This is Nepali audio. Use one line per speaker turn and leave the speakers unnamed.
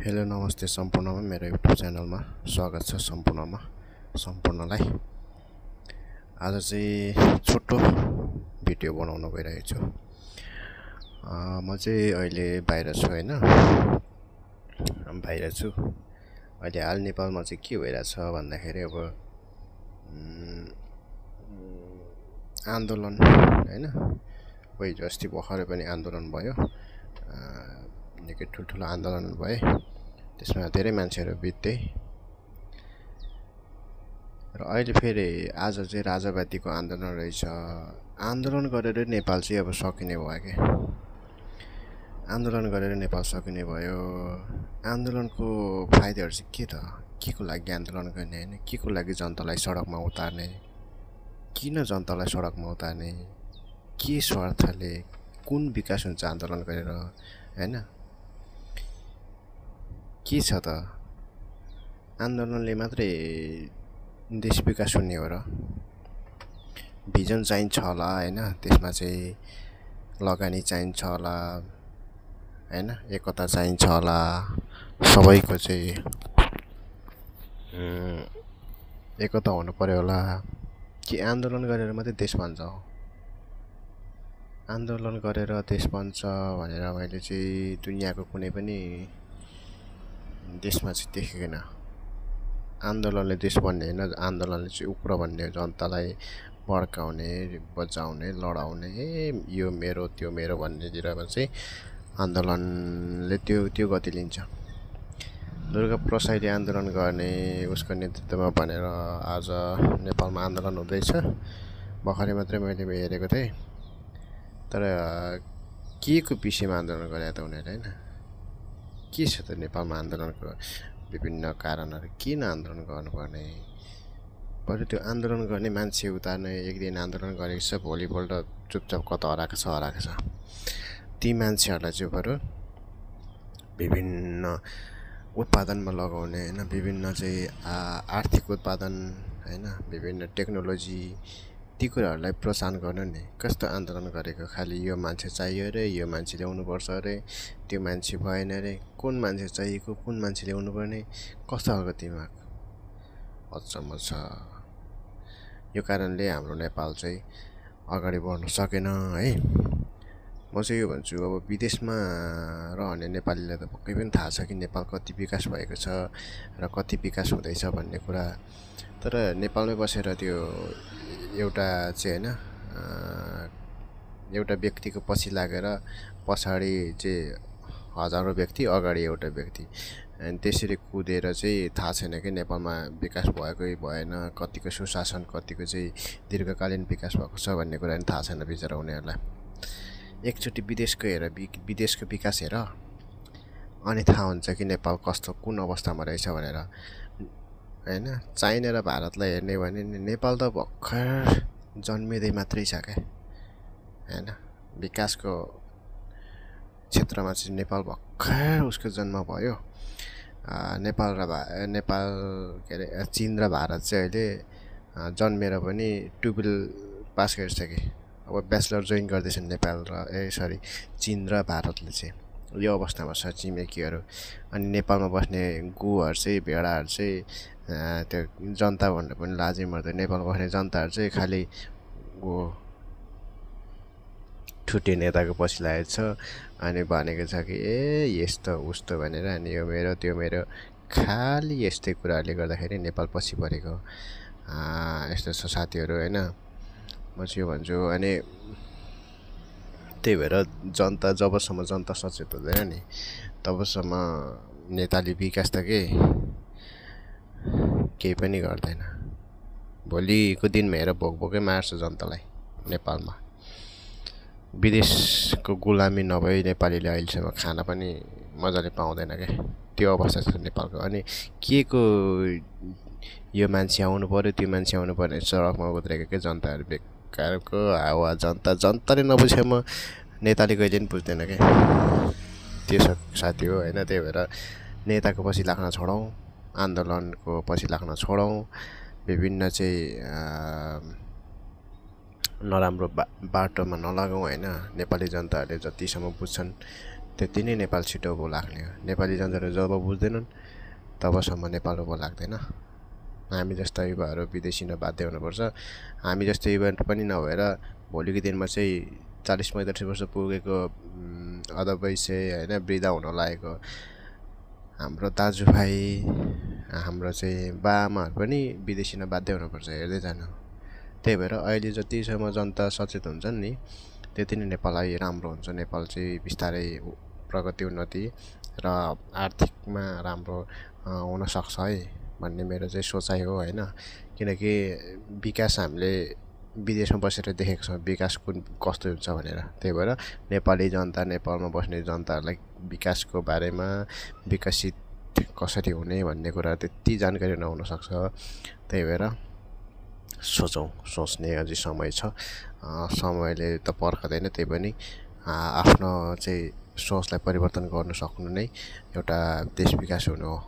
हेलो नमस्ते सम्पूर्णमा मेरो युट्युब च्यानलमा स्वागत छ सम्पूर्णलाई। आज चाहिँ छोटो भिडियो बनाउन गइरहेको छु। म चाहिँ अहिले बाहिर छु हैन, बाहिर छु। अहिले हाल नेपालमा चाहिँ के भइरहेछ भन्दाखेरि अब आन्दोलन हैन, हिजो अस्ति भर्खरै पनि आन्दोलन भयो, निकै ठुल्ठुलो आन्दोलन भए, त्यसमा धेरै मान्छेहरू बिते र अहिले फेरि आज चाहिँ राजावादीको आन्दोलन रहेछ। आन्दोलन गरेर नेपाल चाहिँ अब सकिने भयो के, आन्दोलन गरेर नेपाल सकिने भयो। आन्दोलनको फाइदाहरू चाहिँ के त, के को लागि आन्दोलन गर्ने हैन, के को लागि जनतालाई सडकमा उतार्ने, किन जनतालाई सडकमा उतार्ने, के स्वार्थले, कुन विकास हुन्छ आन्दोलन गरेर हैन, के छ त? आन्दोलनले मात्रै देश विकास हुने हो र? भिजन चाहिन्छ होला हैन, त्यसमा चाहिँ लगानी चाहिन्छ होला हैन, एकता चाहिन्छ होला, सबैको चाहिँ एकता हुनु पर्यो होला। कि आन्दोलन गरेर मात्रै देश बन्छ हो? आन्दोलन गरेर देश बन्छ भनेर मैले चाहिँ दुनियाँको कुनै पनि देशमा चाहिँ देखेको छैन। आन्दोलनले देश बन्ने हैन, आन्दोलनले चाहिँ उग्र भन्ने, जनतालाई भड्काउने, बजाउने, लडाउने, यो मेरो त्यो मेरो भन्नेतिरमा चाहिँ आन्दोलनले त्यो गति लिन्छ। दुर्गा प्रसाईले आन्दोलन गर्ने, उसको नेतृत्वमा भनेर आज नेपालमा आन्दोलन हुँदैछ। भर्खरै मात्रै मैले हेरेको थिएँ। तर के को विषयमा आन्दोलन गरे त उनीहरूले हैन? के छ त नेपालमा आन्दोलनको विभिन्न कारणहरू? किन आन्दोलन गर्नुपर्ने? बरु त्यो आन्दोलन गर्ने मान्छे उतार्ने, एक दिन आन्दोलन गरेको छ, भोलिपल्ट चुपचाप कता हराएको छ। ती मान्छेहरूलाई चाहिँ बरु विभिन्न उत्पादनमा लगाउने हैन, विभिन्न चाहिँ आर्थिक उत्पादन हैन, विभिन्न टेक्नोलोजी, ती कुराहरूलाई प्रोत्साहन गर्नु नि। कस्तो आन्दोलन गरेको, खालि यो मान्छे चाहियो अरे, यो मान्छे ल्याउनुपर्छ अरे, त्यो मान्छे भएन अरे, कुन मान्छे चाहिएको, कुन मान्छे ल्याउनु पर्ने, कस्तो खालको दिमाग, अचम्म छ। यो कारणले हाम्रो नेपाल चाहिँ अगाडि बढ्न सकेन है। म चाहिँ यो भन्छु, अब विदेशमा रहने नेपालीलाई त पक्कै पनि थाहा छ कि नेपाल कति विकास भएको छ र कति विकास हुँदैछ भन्ने कुरा। तर नेपालमै बसेर त्यो एउटा चाहिँ हैन, एउटा व्यक्तिको पछि लागेर पछाडि चाहिँ हजारौं व्यक्ति, अगाडि एउटा व्यक्ति, अनि त्यसरी कुदेर चाहिँ थाहा छैन कि नेपालमा विकास भएकै भएन, कतिको सुशासन, कतिको चाहिँ दीर्घकालीन विकास भएको छ भन्ने कुरा पनि थाहा छैन बिचरा उनीहरूलाई। एकचोटि विदेशको विकास हेर, अनि थाहा हुन्छ कि नेपाल कस्तो, कुन अवस्थामा रहेछ भनेर हैन। चाइना र भारतलाई हेर्ने भने नेपाल त भर्खर जन्मिँदै मात्रै छ क्या हैन। विकासको क्षेत्रमा चाहिँ नेपाल भर्खर उसको जन्म भयो। नेपाल के अरे चीन र भारत चाहिँ अहिले जन्मेर पनि टुवेल पास गरिसके। अब ब्याचलर जोइन गर्दैछन् नेपाल र चीन र भारतले चाहिँ। यो अवस्थामा छ छिमेकीहरू। अनि नेपालमा बस्ने गुहरू चाहिँ, भेडाहरू चाहिँ, त्यो जनता भन्नु पनि लाजै मर्दैन। नेपालमा बस्ने जनताहरू चाहिँ खालि ठुटे नेताको पछि लागेको छ, अनि भनेको छ कि यस्तो उस्तो भनेर, अनि यो मेरो त्यो मेरो, खालि यस्तै कुराहरूले गर्दाखेरि नेपाल पछि परेको यस्तो छ साथीहरू हैन। म चाहिँ यो भन्छु। अनि त्यही भएर जनता, जबसम्म जनता सचेत हुँदैन नि, तबसम्म नेताले विकास त केही पनि गर्दैन। भोलिको दिनमा हेर भोकै मार्छ जनतालाई नेपालमा। विदेशको गुलामी नभई नेपालीले अहिलेसम्म खाना पनि मजाले पाउँदैन क्या, त्यो अवस्था छ नेपालको। अनि के को यो मान्छे आउनु पर्यो, त्यो मान्छे आउनु पर्ने सडकमा उत्रेको क्या जनताहरू, बेकारको हावा। जनताले नबुझेमा नेताले कहिले पनि बुझ्दैन क्या, त्यो साथी हो हैन। त्यही भएर नेताको पछि लाग्न छोडौँ, आन्दोलनको पछि लाग्न छोडौँ, विभिन्न चाहिँ नराम्रो बाटोमा नलागौँ हैन। नेपाली जनताहरूले जतिसम्म बुझ्छन् त्यति नै नेपाल छिटो उँभो लाग्ने हो। नेपाली जनताले जब बुझ्दैनन् तबसम्म नेपाल उँभो लाग्दैन। हामी जस्ता युवाहरू विदेशी बाध्य हुनुपर्छ। हामी जस्तो युवा पनि नभएर भोलिको दिनमा चाहिँ 40-45 वर्ष पुगेको अधवैसे होइन वृद्ध हुन लागेको हाम्रो दाजुभाइ हाम्रो चाहिँ बाआमाहरू पनि विदेशी बाध्य हुनुपर्छ हेर्दै जानु। त्यही भएर अहिले जतिसम्म जनता सचेत हुन्छन् नि त्यति नै नेपाललाई राम्रो हुन्छ। नेपाल चाहिँ बिस्तारै प्रगति उन्नति र आर्थिकमा राम्रो हुनसक्छ है भन्ने मेरो चाहिँ सोचाइ हो होइन। किनकि विकास हामीले विदेशमा बसेर देखेको छौँ विकास कस्तो हुन्छ भनेर। त्यही भएर नेपाली जनता नेपालमा बस्ने जनताहरूलाई विकासको बारेमा विकसित कसरी हुने भन्ने कुरा त्यति जानकारी नहुनसक्छ। त्यही भएर सोच्ने अझै समय छ। समयले त पर्खदैन, त्यही पनि आफ्नो चाहिँ सोचलाई परिवर्तन गर्न सक्नु नै एउटा देश विकास हुनु हो।